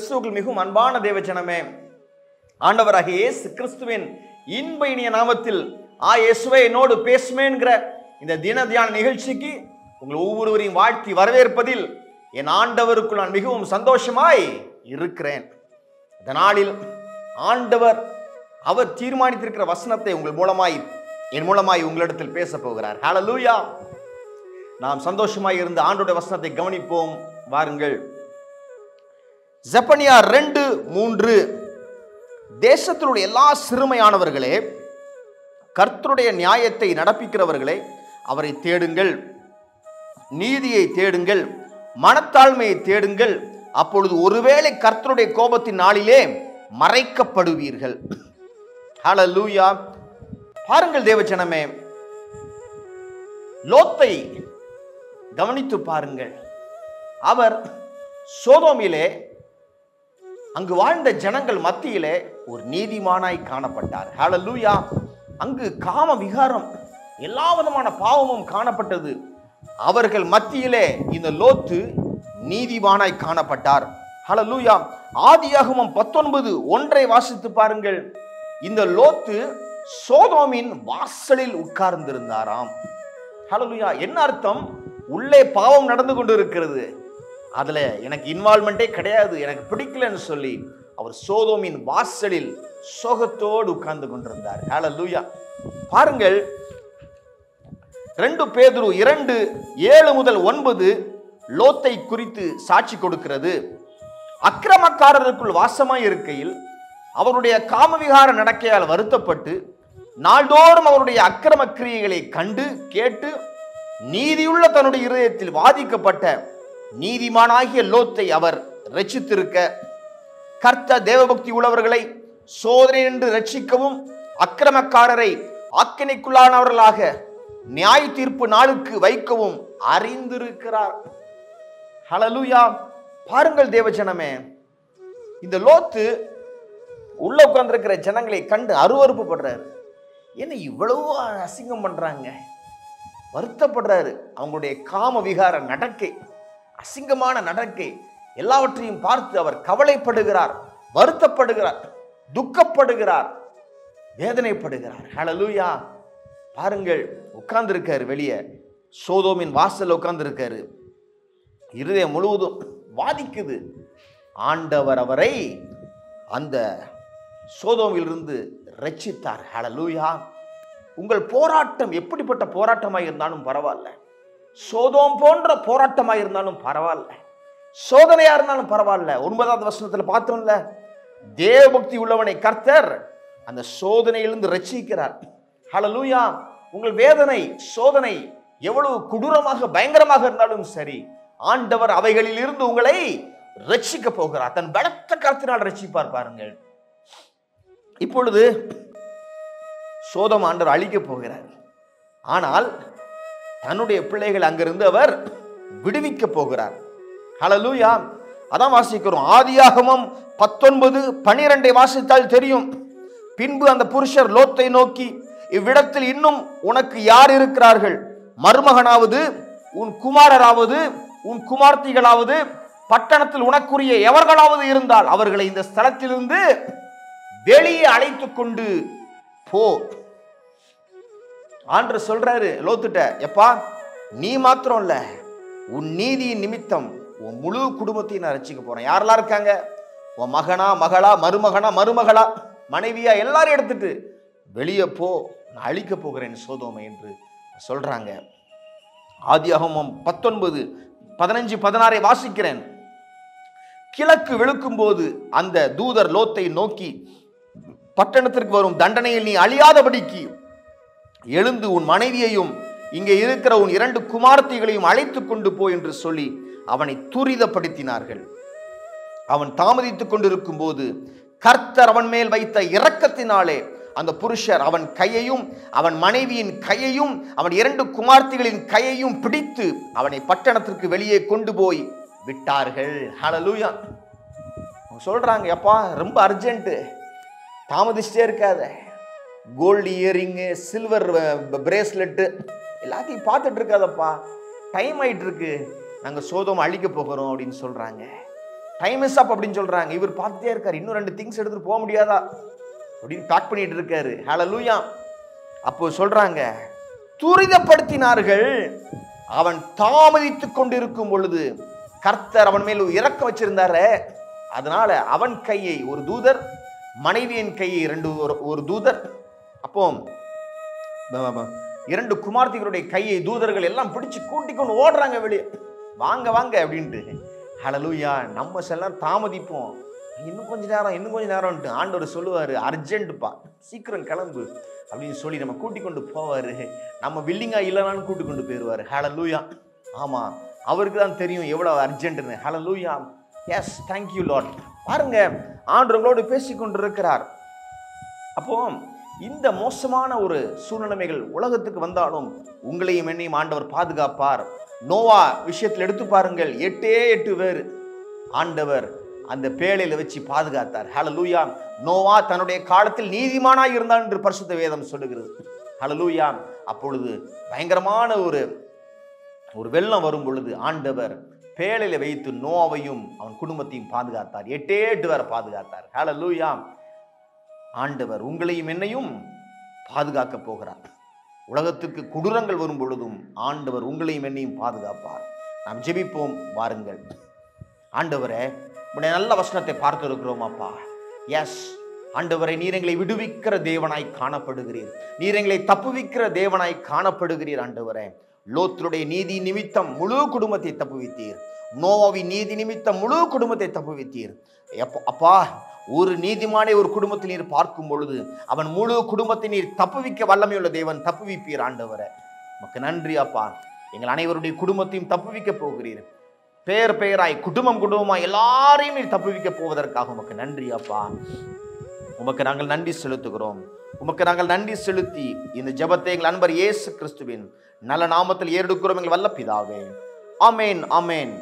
கிறிஸ்துவுக்குள் மிகவும் அன்பான தேவஜனமே, ஆண்டவராகிய இயேசு கிறிஸ்துவின் இன்ப இனிய நாமத்தில் இயேசுவே என்னோடு பேசுமேங்கிற இந்த தின தியான நிகழ்ச்சிக்கு உங்கள் ஒவ்வொருவரையும் வாழ்த்தி வரவேற்பதில் என் ஆண்டவருக்குள் நான் மிகவும் சந்தோஷமாய் இருக்கிறேன். இந்த நாளில் ஆண்டவர் அவர் தீர்மானித்திருக்கிற வசனத்தை என் மூலமாய் உங்களிடத்தில் பேச போகிறார். ஹல்லேலூயா. நாம் சந்தோஷமாய் இருந்து ஆண்டவருடைய வசனத்தை கவனிப்போம். வாருங்கள். செப்பனியா 2:3 தேசத்தில் உள்ள எல்லா சிறுமையானவர்களே, கர்த்தருடைய நியாயத்தை நடப்பிக்கிறவர்களே, அவரை தேடுங்கள், நீதியை தேடுங்கள், மனத்தாழ்மையை தேடுங்கள், அப்பொழுது ஒருவேளை கர்த்தருடைய கோபத்தின் நாளிலே மறைக்கப்படுவீர்கள். ஹல்லேலூயா. பாருங்கள் தேவஜனமே, லோத்தை கவனித்து பாருங்கள். அவர் சோதோமிலே அங்கு வாழ்ந்த ஜனங்கள் மத்தியிலே ஒரு நீதிமானாய் காணப்பட்டார். ஹல்லேலூயா. அங்கு காம விகாரம், எல்லா விதமான பாவமும் காணப்பட்டது. அவர்கள் மத்தியிலே இந்த லோத்து நீதிமானாய் காணப்பட்டார். ஹல்லேலூயா. ஆதியாகமம் 19:1 வாசித்து பாருங்கள். இந்த லோத்து சோதோமின் வாசலில் உட்கார்ந்திருந்தாராம். ஹல்லேலூயா. என்ன அர்த்தம்? உள்ளே பாவம் நடந்து கொண்டு இருக்கிறது, அதுல எனக்கு இன்வால்மெண்டே கிடையாது, எனக்கு பிடிக்கலன்னு சொல்லி அவர் சோதோமின் வாசலில் சோகத்தோடு உட்கார்ந்து கொண்டிருந்தார். ஹல்லேலூயா. பாருங்கள், 2 பேதுரு 2:7-9 லோத்தை குறித்து சாட்சி கொடுக்கிறது. அக்கிரமக்காரருக்குள் வாசமாய் இருக்கையில் அவருடைய காமவிகார நடக்கையால் வருத்தப்பட்டு நாள்தோறும் அவருடைய அக்கிரம கிரியைகளை கண்டு கேட்டு நீதியுள்ள தன்னுடைய இருதயத்தில் வாதிக்கப்பட்ட நீதிமானாகிய லோத்தை அவர் இரட்சித்திருக்க, கர்த்தர் தேவபக்தி உள்ளவர்களை சோதனை என்று இரட்சிக்கவும் அக்கிரமக்காரரை ஆக்கினைக்குள்ளானவர்களாக நியாய தீர்ப்பு நாளுக்கு வைக்கவும் அறிந்திருக்கிறார். ஹல்லேலூயா. பாருங்கள் தேவஜனமே, இந்த லோத்து உள்ள உட்கார்ந்திருக்கிற ஜனங்களை கண்டு அருவருப்பு படுறாரு. என்ன இவ்வளவு அசிங்கம் பண்றாங்க, வருத்தப்படுறாரு. அவங்களுடைய காம விகார நடக்கை, அசிங்கமான நடக்கை எல்லாவற்றையும் பார்த்து அவர் கவலைப்படுகிறார், வருத்தப்படுகிறார், துக்கப்படுகிறார், வேதனைப்படுகிறார். ஹல்லேலூயா. பாருங்கள், உட்கார்ந்திருக்காரு வெளியே, சோதோமின் வாசல் உட்கார்ந்திருக்காரு. இருதயம் முழுவதும் வாதிக்குது. ஆண்டவர் அவரை அந்த சோதோமிலிருந்து இரட்சித்தார். ஹல்லேலூயா. உங்கள் போராட்டம் எப்படிப்பட்ட போராட்டமாய் இருந்தாலும் பரவாயில்ல, சோதோம் போன்ற போராட்டமாய் இருந்தாலும் பரவாயில்ல, சோதனையா இருந்தாலும் பரவாயில்ல. 9வது வசனத்தில் பார்த்தோம்ல, தேவபக்தி உள்ளவனை கர்த்தர் அந்த சோதனையிலிருந்து ரட்சிக்கிறார். ஹல்லேலூயா. உங்கள் வேதனை, சோதனை எவ்வளவு கொடூரமாக பயங்கரமாக இருந்தாலும் சரி, ஆண்டவர் அவைகளில் இருந்து உங்களை ரட்சிக்க போகிறார். தன் பலத்த கரத்தினால் ரட்சிப்பார். பாருங்கள், இப்பொழுது சோதோம் ஆண்டவர் அழிக்க போகிறார். ஆனால் தன்னுடைய பிள்ளைகள் அங்கிருந்து அவர் விடுவிக்க போகிறார். ஹல்லேலூயா. அதான் வாசிக்கிறோம். ஆதியாகமம் 19:12 வாசித்தால் தெரியும். பின்பு அந்த புருஷர் லோத்தை நோக்கி, இவ்விடத்தில் இன்னும் உனக்கு யார் இருக்கிறார்கள்? மருமகனாவது, உன் குமாரராவது, உன் குமார்த்திகளாவது, பட்டணத்தில் உனக்குரிய எவர்களாவது இருந்தால் அவர்களை இந்த ஸ்தலத்திலிருந்து வெளியே அழைத்து கொண்டு போ. ஆண்டவர் சொல்றாரு லோத்துட்ட, எப்பா நீ மாத்திரம் இல்ல, உன் நீதியின் நிமித்தம் உன் முழு குடும்பத்தையும் நான் ரட்சிக்க போறேன். யாரெல்லாம் இருக்காங்க? உன் மகனா, மகளா, மருமகனா, மருமகளா, மனைவியா, எல்லாரும் எடுத்துட்டு வெளியே போ, நான் அழிக்க போகிறேன் சோதோமை என்று சொல்றாங்க. ஆதியாகமம் 19:15-16 வாசிக்கிறேன். கிழக்கு வெளுக்கும் போது அந்த தூதர் லோத்தை நோக்கி, பட்டணத்திற்கு வரும் தண்டனையில் நீ அழியாதபடிக்கு எழுந்து உன் மனைவியையும் இங்கே இருக்கிற உன் 2 குமார்த்திகளையும் அழைத்து கொண்டு போ என்று சொல்லி அவனை துரிதப்படுத்தினார்கள். அவன் தாமதித்துக் கொண்டிருக்கும் போது கர்த்தர் அவன் மேல் வைத்த இரக்கத்தினாலே அந்த புருஷர் அவன் கையையும் அவன் மனைவியின் கையையும் அவன் 2 குமார்த்திகளின் கையையும் பிடித்து அவனை பட்டணத்திற்கு வெளியே கொண்டு போய் விட்டார்கள். ஹல்லேலூயா. சொல்றாங்க, எப்பா ரொம்ப அர்ஜென்ட், தாமதிச்சிட்டே இருக்காத, கோல்டு இயரிங்கு, சில்வர் பிரேஸ்லெட்டு எல்லாத்தையும் பார்த்துட்டு இருக்காதப்பா, டைம் ஆயிட்டு இருக்கு, நாங்கள் சோதோம் அழிக்க போகிறோம் அப்படின்னு சொல்றாங்க. டைம் இஸ் அப் அப்படின்னு சொல்றாங்க. இவர் பார்த்துட்டே இருக்காரு, இன்னும் 2 திங்ஸ் எடுத்துட்டு போக முடியாதா அப்படின்னு பேக் பண்ணிட்டு இருக்காரு. ஹல்லேலூயா. அப்போ சொல்றாங்க, துரிதப்படுத்தினார்கள். அவன் தாமதித்துக் கொண்டிருக்கும் பொழுது கர்த்தர் அவன் மேல் இரக்கம் வச்சிருந்தாரு. அதனால அவன் கையை ஒரு தூதர், மனைவியின் கையை ஒரு தூதர், அப்போ 2 குமார்த்திகளுடைய கையை தூதர்கள் எல்லாம் பிடிச்சு கூட்டிக் கொண்டு ஓடுறாங்க வெளியே, வாங்க வாங்க அப்படின்ட்டு. ஹல்லேலூயா. நம்ம சில தாமதிப்போம், இன்னும் கொஞ்ச நேரம் ஆண்டவர் சொல்லுவாரு, அர்ஜென்ட்ப்பா, சீக்கிரம் கிளம்பு அப்படின்னு சொல்லி நம்ம கூட்டிக் கொண்டு போவாரு. நம்ம வில்லிங்கா இல்லைனாலும் கூட்டிக் கொண்டு போயிடுவாரு. ஹல்லேலூயா. ஆமா, அவருக்கு தான் தெரியும் எவ்வளவு அர்ஜென்ட்னு. ஹல்லேலூயா. Yes, thank you Lord. பாருங்க, ஆண்டவரோடு பேசிக் கொண்டிருக்கிறார். அப்போ இந்த மோசமான ஒரு சூழ்நிலைமைகள் உலகத்துக்கு வந்தாலும் உங்களையும் என்னையும் ஆண்டவர் பாதுகாப்பார். நோவா விஷயத்தில் எடுத்து பாருங்கள், 8 பேர் ஆண்டவர் அந்த பேழையில வச்சு பாதுகாத்தார். ஹல்லேலூயா. நோவா தன்னுடைய காலத்தில் நீதிமானாய் இருந்தான் என்று பரிசுத்த வேதம் சொல்லுகிறது. ஹல்லேலூயா. அப்பொழுது பயங்கரமான ஒரு வெள்ளம் வரும் பொழுது ஆண்டவர் பேழையில வைத்து நோவாவையும் அவன் குடும்பத்தையும் பாதுகாத்தார். 8 பேரை பாதுகாத்தார். ஹல்லேலூயா. ஆண்டவர் உங்களையும் என்னையும் பாதுகாக்க போகிறார். உலகத்துக்கு கொடூரங்கள் வரும் பொழுதும் ஆண்டவர் உங்களையும் என்னையும் பாதுகாப்பார். நாம் ஜெபிப்போம் வாருங்கள். ஆண்டவரே, உடைய நல்ல வசனத்தை பார்த்து இருக்கிறோம் அப்பா. எஸ் ஆண்டவரை, நீர் எங்களை விடுவிக்கிற தேவனாய் காணப்படுகிறீர், நீர் எங்களை தப்புவிக்கிற தேவனாய் காணப்படுகிறீர். ஆண்டவரே, லோத்துடைய நீதி நிமித்தம் முழு குடும்பத்தை தப்புவித்தீர், நோவாவின் நீதி நிமித்தம் முழு குடும்பத்தை தப்புவித்தீர். அப்பா, ஒரு நீதிமானை ஒரு குடும்பத்தில் நீர் பார்க்கும் பொழுது அவன் முழு குடும்பத்தை நீர் தப்புவிக்க வல்லமையுள்ள தேவன், தப்புவிப்பீர். ஆண்டவரே, உமக்கு நன்றி அப்பா. எங்கள் அனைவருடைய குடும்பத்தையும் தப்புவிக்க போகிறீர். பெயராய் குடும்பமாய் எல்லாரையும் நீர் தப்புவிக்க போவதற்காக உமக்கு நன்றி அப்பா. உமக்கு நாங்கள் நன்றி செலுத்துகிறோம். உமக்கு நாங்கள் நன்றி செலுத்தி இந்த ஜெபத்தை எங்கள் அன்பர் இயேசு கிறிஸ்துவின் நல்ல நாமத்தில் ஏறெடுக்கிறோம் எங்கள் வல்ல பிதாவே. ஆமேன், ஆமேன்.